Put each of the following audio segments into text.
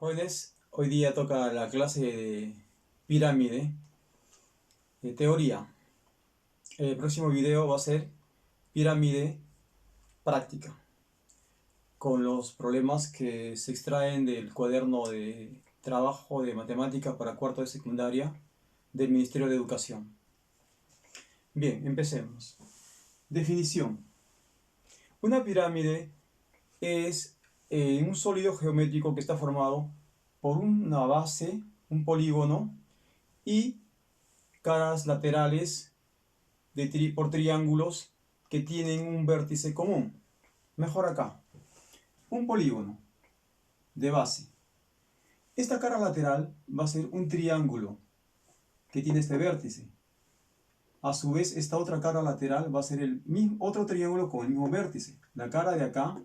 Jóvenes, hoy día toca la clase de pirámide, de teoría. El próximo video va a ser pirámide práctica, con los problemas que se extraen del cuaderno de trabajo de matemáticas para cuarto de secundaria del Ministerio de Educación. Bien, empecemos. Definición. Una pirámide es un sólido geométrico que está formado por una base, un polígono y caras laterales por triángulos que tienen un vértice común. Mejor acá. Un polígono de base. Esta cara lateral va a ser un triángulo que tiene este vértice. A su vez, esta otra cara lateral va a ser el mismo, otro triángulo con el mismo vértice. La cara de acá,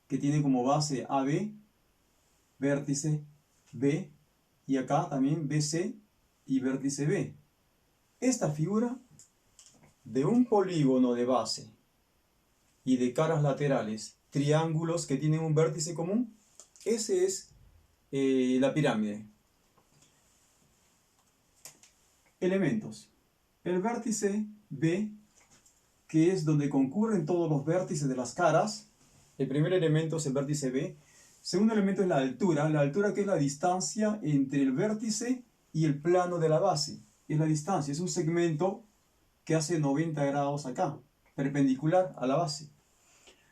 que tiene como base AB, vértice B, y acá también BC y vértice B. Esta figura de un polígono de base y de caras laterales, triángulos que tienen un vértice común, ese es la pirámide. Elementos. El vértice B, que es donde concurren todos los vértices de las caras. El primer elemento es el vértice B. Segundo elemento es la altura que es la distancia entre el vértice y el plano de la base. Es la distancia, es un segmento que hace 90 grados acá, perpendicular a la base.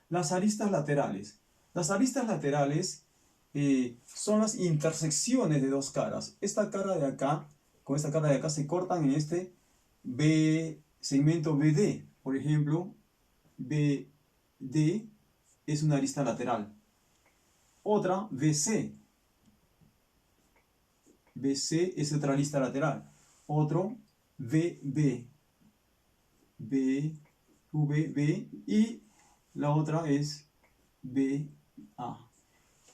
Las aristas laterales. Las aristas laterales son las intersecciones de dos caras. Esta cara de acá con esta cara de acá se cortan en este segmento BD. Por ejemplo, BD es una arista lateral. Otra, BC. BC es otra arista lateral. Otro, VB. VB y la otra es BA.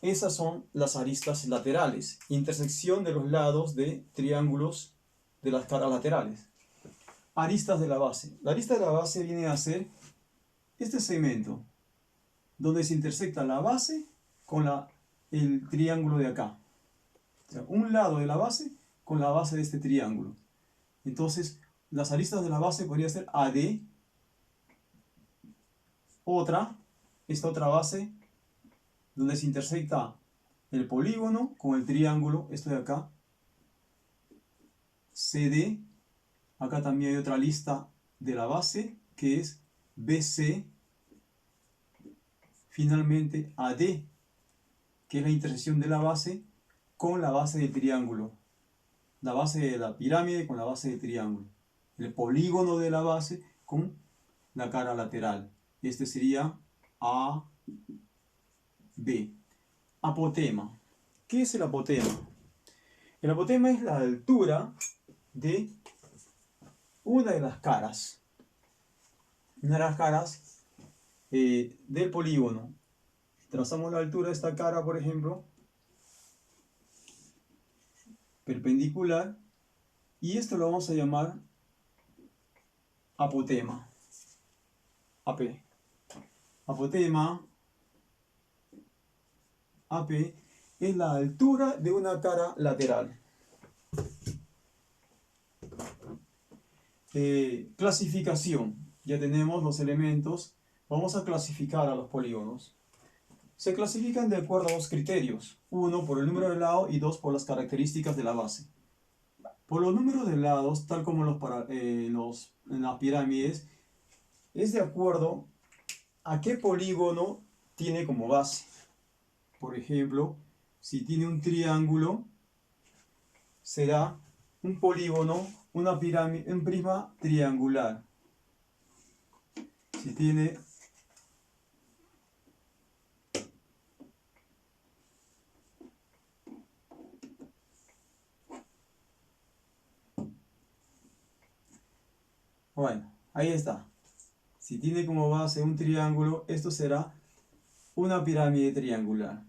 Esas son las aristas laterales, intersección de los lados de triángulos de las caras laterales. Aristas de la base. La arista de la base viene a ser este segmento, donde se intersecta la base con el triángulo de acá. O sea, un lado de la base con la base de este triángulo. Entonces, las aristas de la base podría ser AD, esta otra base, donde se intersecta el polígono con el triángulo, esto de acá, CD, acá también hay otra lista de la base, que es BC, finalmente AD, que es la intersección de la base con la base del triángulo, la base de la pirámide con la base del triángulo, el polígono de la base con la cara lateral. Este sería AB. Apotema. ¿Qué es el apotema? El apotema es la altura de una de las caras. Una de las caras del polígono. Trazamos la altura de esta cara, por ejemplo, perpendicular, y esto lo vamos a llamar apotema. AP. Apotema, AP, es la altura de una cara lateral. Clasificación. Ya tenemos los elementos. Vamos a clasificar a los polígonos. Se clasifican de acuerdo a dos criterios. Uno, por el número de lados y dos, por las características de la base. Por los números de lados, tal como en las pirámides, es de acuerdo a qué polígono tiene como base. Por ejemplo, si tiene un triángulo, será un polígono, una pirámide, un prisma triangular. Si tiene bueno, ahí está. Si tiene como base un triángulo, esto será una pirámide triangular.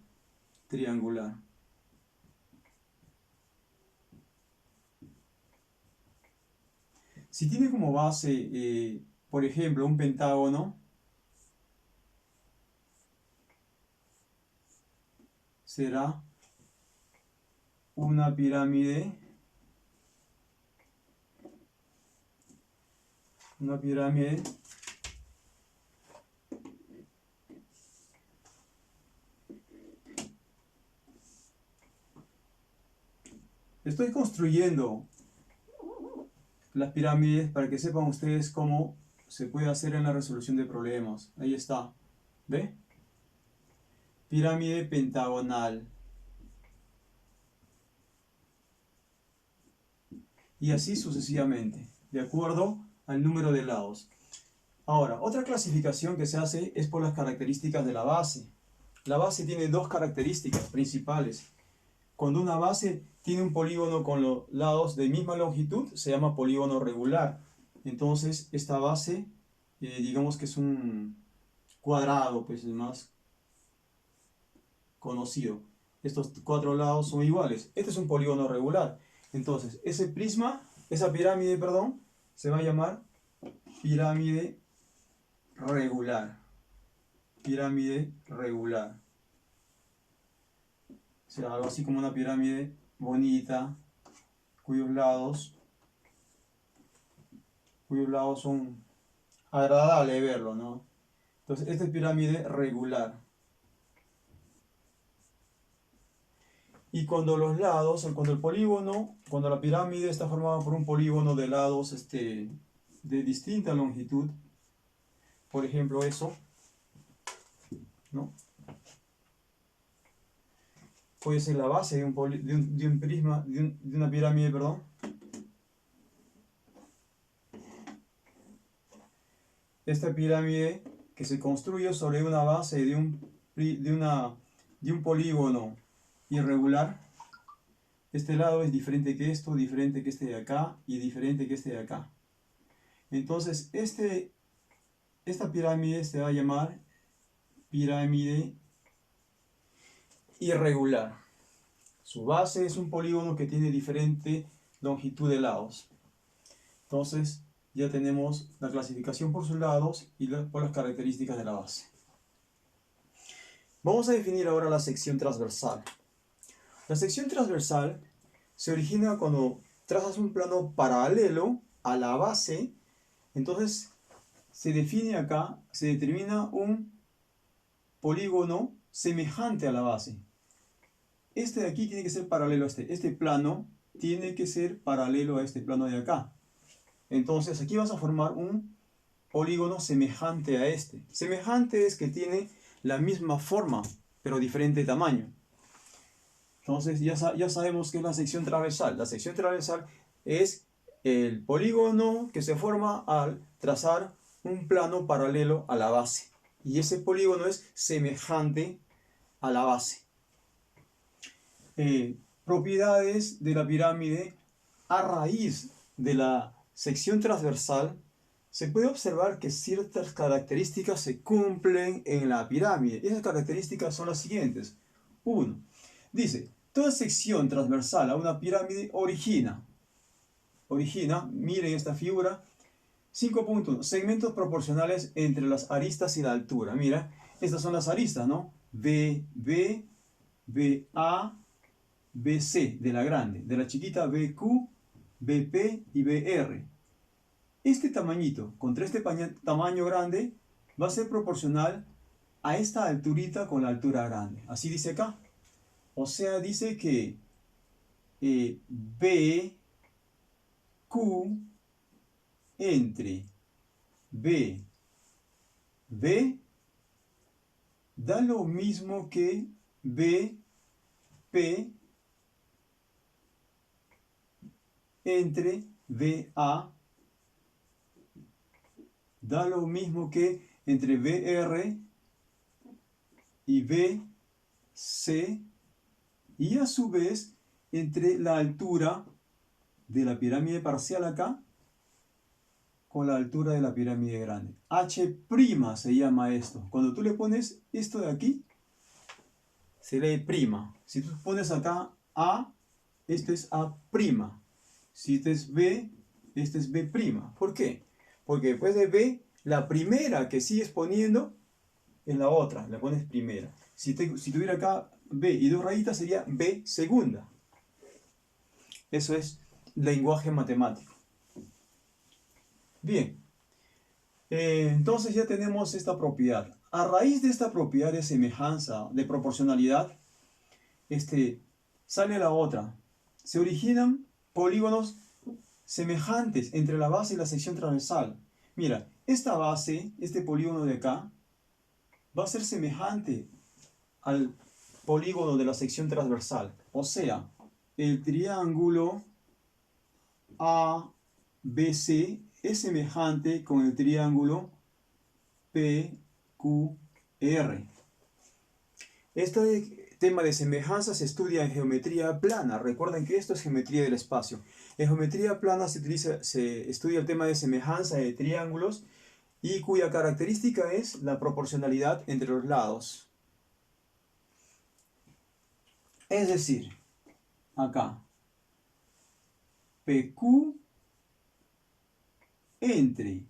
Si tiene como base, por ejemplo, un pentágono, será una pirámide estoy construyendo las pirámides para que sepan ustedes cómo se puede hacer en la resolución de problemas. Ahí está, ¿ve? Pirámide pentagonal. Y así sucesivamente, de acuerdo al número de lados. Ahora, otra clasificación que se hace es por las características de la base. La base tiene dos características principales. Cuando una base tiene un polígono con los lados de misma longitud, se llama polígono regular. Entonces, esta base, digamos que es un cuadrado, pues es más conocido. Estos cuatro lados son iguales. Este es un polígono regular. Entonces, esa pirámide, perdón, se va a llamar pirámide regular. Pirámide regular. O sea, algo así como una pirámide bonita, cuyos lados son agradables de verlo, ¿no? Entonces, esta es pirámide regular. Y cuando cuando la pirámide está formada por un polígono de lados de distinta longitud, por ejemplo eso, ¿no? Puede ser la base de una pirámide, perdón. Esta pirámide que se construye sobre una base de un polígono irregular. Este lado es diferente que esto, diferente que este de acá y diferente que este de acá. Entonces, esta pirámide se va a llamar pirámide irregular. Su base es un polígono que tiene diferente longitud de lados. Entonces, ya tenemos la clasificación por sus lados y por las características de la base. Vamos a definir ahora la sección transversal. La sección transversal se origina cuando trazas un plano paralelo a la base. Entonces se define acá, se determina un polígono semejante a la base. Este de aquí tiene que ser paralelo a este plano tiene que ser paralelo a este plano de acá. Entonces aquí vas a formar un polígono semejante a este. Semejante es que tiene la misma forma, pero diferente tamaño. Entonces ya sabemos qué es la sección transversal. La sección transversal es el polígono que se forma al trazar un plano paralelo a la base. Y ese polígono es semejante a la base. Propiedades de la pirámide. A raíz de la sección transversal se puede observar que ciertas características se cumplen en la pirámide. Y esas características son las siguientes. 1. Dice, toda sección transversal a una pirámide origina, miren esta figura, 5.1, segmentos proporcionales entre las aristas y la altura. Mira, estas son las aristas, ¿no? BB, BA, BC, de la grande, de la chiquita BQ, BP y BR. Este tamañito contra este tamaño grande va a ser proporcional a esta alturita con la altura grande. Así dice acá. O sea, dice que BQ entre B da lo mismo que BP entre BA, da lo mismo que entre BR y BC, y a su vez entre la altura de la pirámide parcial acá con la altura de la pirámide grande. H' se llama esto. Cuando tú le pones esto de aquí, se lee prima. Si tú pones acá A, este es A'. Si este es B, este es B'. ¿Por qué? Porque después de B, la primera que sigues poniendo es la otra, la pones primera. Si tuviera acá B y dos rayitas sería B segunda. Eso es lenguaje matemático. Bien, entonces ya tenemos esta propiedad. A raíz de esta propiedad de semejanza, de proporcionalidad, sale la otra. Se originan polígonos semejantes entre la base y la sección transversal. Mira, esta base, este polígono de acá, va a ser semejante al polígono de la sección transversal. O sea, el triángulo ABC es semejante con el triángulo PQR. Este tema de semejanza se estudia en geometría plana. Recuerden que esto es geometría del espacio. En geometría plana se estudia el tema de semejanza de triángulos y cuya característica es la proporcionalidad entre los lados. Es decir, acá, PQ entre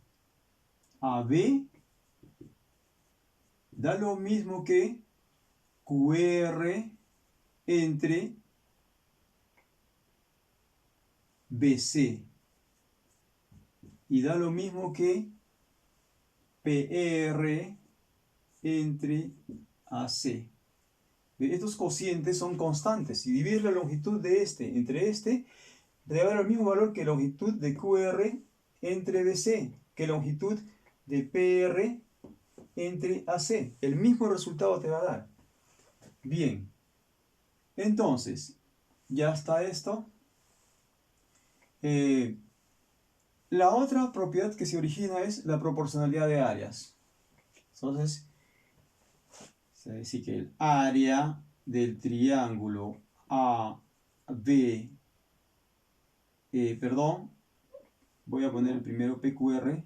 AB da lo mismo que QR entre BC. Y da lo mismo que PR entre AC. Estos cocientes son constantes. Si divides la longitud de este entre este, debe haber el mismo valor que longitud de QR entre BC, que longitud de PR entre AC. El mismo resultado te va a dar. Bien, entonces, ya está esto. La otra propiedad que se origina es la proporcionalidad de áreas. Entonces, se dice que el área del triángulo AB, voy a poner el primero PQR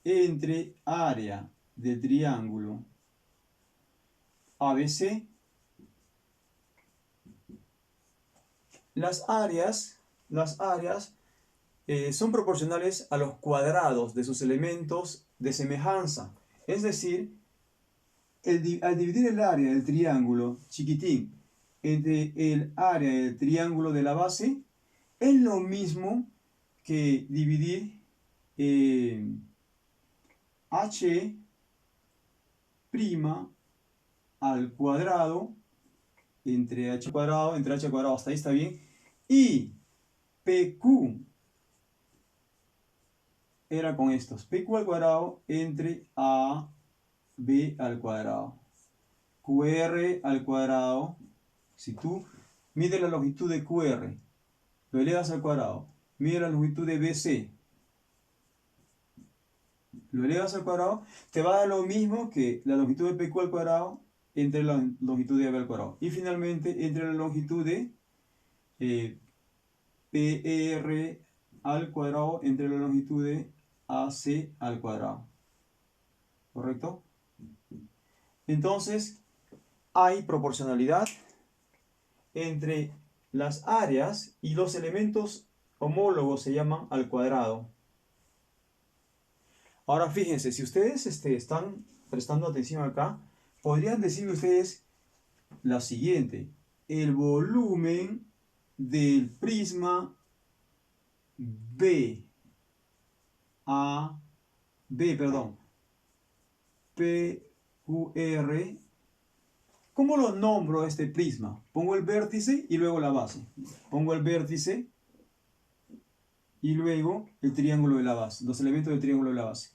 entre área del triángulo ABC. Las áreas son proporcionales a los cuadrados de sus elementos de semejanza. Es decir, al dividir el área del triángulo chiquitín entre el área del triángulo de la base, es lo mismo que dividir h' al cuadrado entre h cuadrado, hasta ahí está bien, y PQ era con estos, PQ al cuadrado entre AB al cuadrado, QR al cuadrado. Si tú mides la longitud de QR, lo elevas al cuadrado, mide la longitud de BC, lo elevas al cuadrado, te va a dar lo mismo que la longitud de PQ al cuadrado entre la longitud de AB al cuadrado. Y finalmente, entre la longitud de PR al cuadrado entre la longitud de AC al cuadrado. ¿Correcto? Entonces, hay proporcionalidad entre las áreas y los elementos homólogos se llaman al cuadrado. Ahora fíjense, si ustedes están prestando atención acá, podrían decirme ustedes la siguiente: el volumen del prisma PQR, ¿cómo lo nombro a este prisma? Pongo el vértice y luego la base. Pongo el vértice y luego el triángulo de la base, los elementos del triángulo de la base.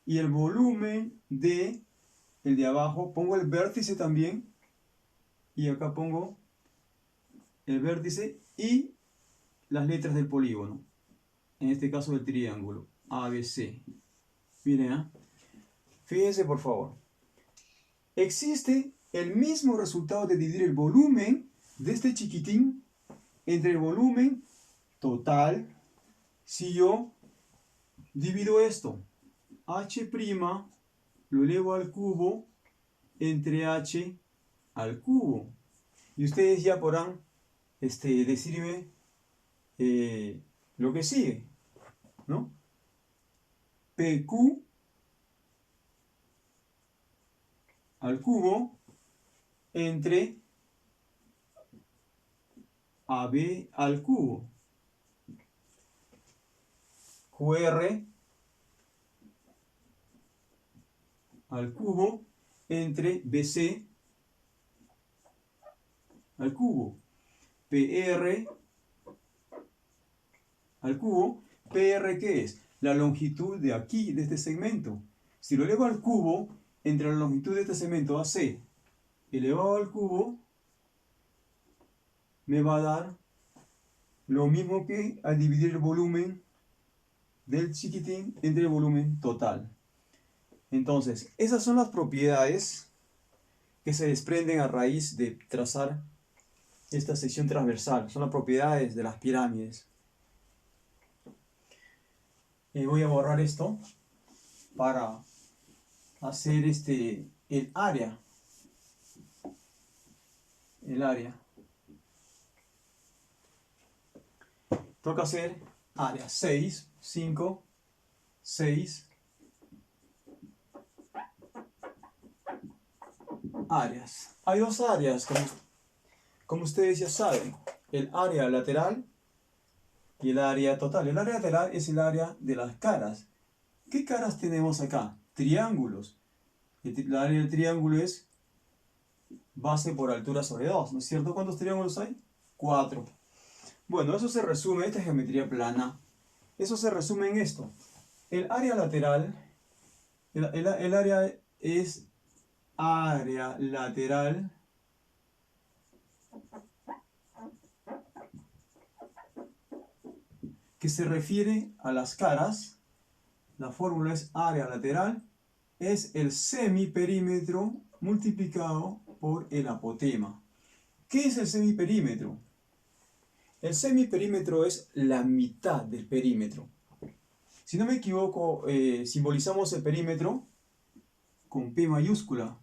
Y el volumen de el de abajo, pongo el vértice también y acá pongo el vértice y las letras del polígono, en este caso del triángulo ABC. Miren, ¿eh? Fíjense por favor. Existe el mismo resultado de dividir el volumen de este chiquitín entre el volumen total si yo divido esto. H' lo elevo al cubo entre H al cubo. Y ustedes ya podrán decirme lo que sigue, ¿no? PQ al cubo entre AB al cubo. QR al cubo entre BC al cubo. PR al cubo. PR, ¿qué es? La longitud de aquí, de este segmento. Si lo elevo al cubo, entre la longitud de este segmento AC elevado al cubo, me va a dar lo mismo que al dividir el volumen del chiquitín entre el volumen total. Entonces, esas son las propiedades que se desprenden a raíz de trazar esta sección transversal. Son las propiedades de las pirámides. Voy a borrar esto para hacer el área. El área. Toca hacer área 6, 5, 6 áreas. Hay dos áreas, como ustedes ya saben. El área lateral y el área total. El área lateral es el área de las caras. ¿Qué caras tenemos acá? Triángulos. El área del triángulo es base por altura sobre 2, ¿no es cierto? ¿Cuántos triángulos hay? 4. Bueno, eso se resume, esta es geometría plana. Eso se resume en esto. El área lateral, el área es área lateral que se refiere a las caras. La fórmula es área lateral, es el semiperímetro multiplicado por el apotema. ¿Qué es el semiperímetro? El semiperímetro es la mitad del perímetro. Si no me equivoco, simbolizamos el perímetro con P mayúscula.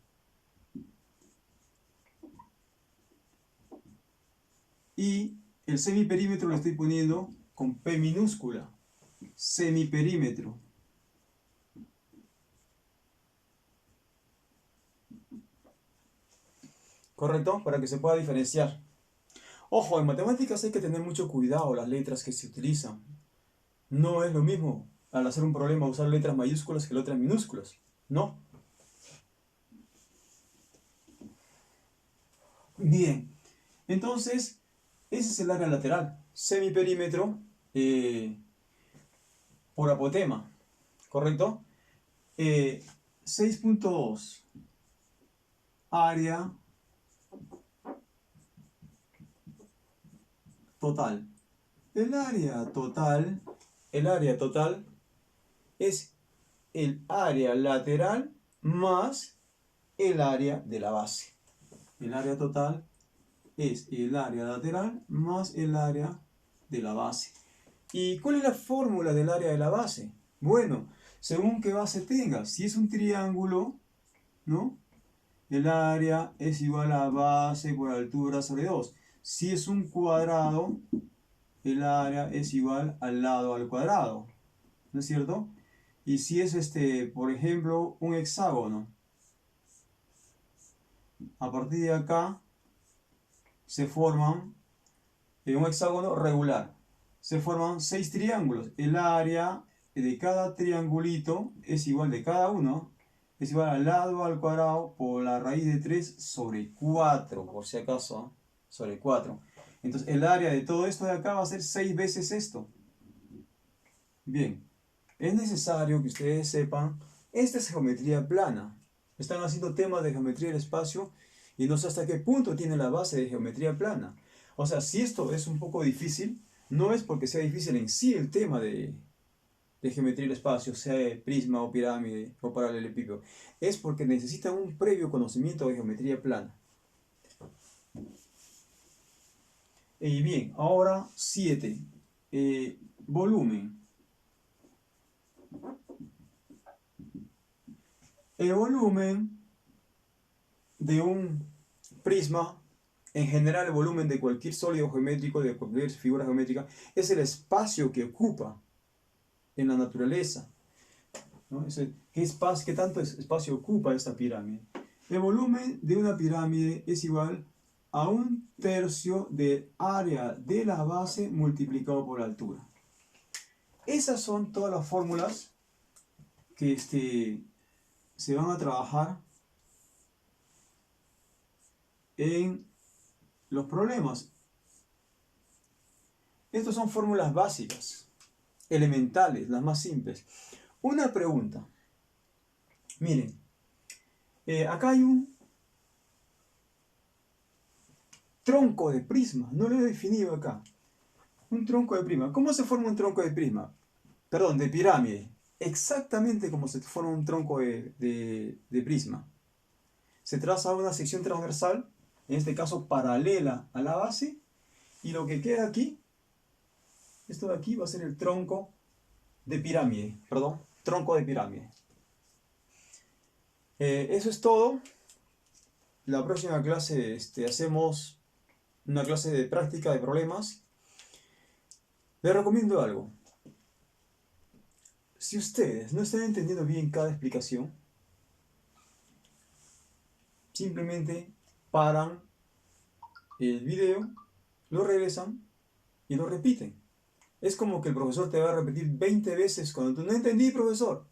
Y el semiperímetro lo estoy poniendo con P minúscula. Semiperímetro. ¿Correcto? Para que se pueda diferenciar. Ojo, en matemáticas hay que tener mucho cuidado las letras que se utilizan. No es lo mismo al hacer un problema usar letras mayúsculas que letras minúsculas. No. Bien. Entonces, ese es el área lateral. Semiperímetro por apotema. ¿Correcto? 6.2. Área total. El área total es el área lateral más el área de la base. El área total es el área lateral más el área de la base. ¿Y cuál es la fórmula del área de la base? Bueno, según qué base tenga. Si es un triángulo, ¿no? El área es igual a base por altura sobre 2. Si es un cuadrado, el área es igual al lado al cuadrado. ¿No es cierto? Y si es, por ejemplo, un hexágono, a partir de acá se forman, un hexágono regular, se forman 6 triángulos. El área de cada triangulito es igual de cada uno, es igual al lado al cuadrado por la raíz de 3 sobre 4, por si acaso, sobre 4. Entonces el área de todo esto de acá va a ser 6 veces esto. Bien, es necesario que ustedes sepan, esta es geometría plana. Están haciendo temas de geometría del espacio y no sé hasta qué punto tiene la base de geometría plana. O sea, si esto es un poco difícil, no es porque sea difícil en sí el tema de geometría del espacio, sea de prisma o pirámide o paralelepípedo. Es porque necesitan un previo conocimiento de geometría plana. Y bien, ahora 7. Volumen. El volumen de un prisma, en general el volumen de cualquier sólido geométrico, de cualquier figura geométrica, es el espacio que ocupa en la naturaleza, ¿no? ¿Qué tanto espacio ocupa esta pirámide? El volumen de una pirámide es igual a 1/3 del área de la base multiplicado por la altura. Esas son todas las fórmulas que se van a trabajar en los problemas. Estas son fórmulas básicas, elementales, las más simples. Una pregunta. Miren, acá hay un tronco de prisma, no lo he definido acá. Un tronco de prisma. ¿Cómo se forma un tronco de prisma? Perdón, de pirámide. Exactamente como se forma un tronco de prisma. Se traza una sección transversal, en este caso paralela a la base, y lo que queda aquí, esto de aquí va a ser el tronco de pirámide, perdón, tronco de pirámide. Eso es todo. La próxima clase hacemos una clase de práctica de problemas. Les recomiendo algo. Si ustedes no están entendiendo bien cada explicación, simplemente paran el video, lo regresan y lo repiten. Es como que el profesor te va a repetir 20 veces cuando tú no entendí, profesor.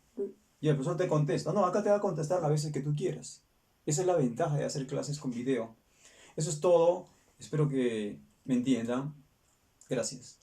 Y el profesor te contesta. No, acá te va a contestar las veces que tú quieras. Esa es la ventaja de hacer clases con video. Eso es todo. Espero que me entiendan. Gracias.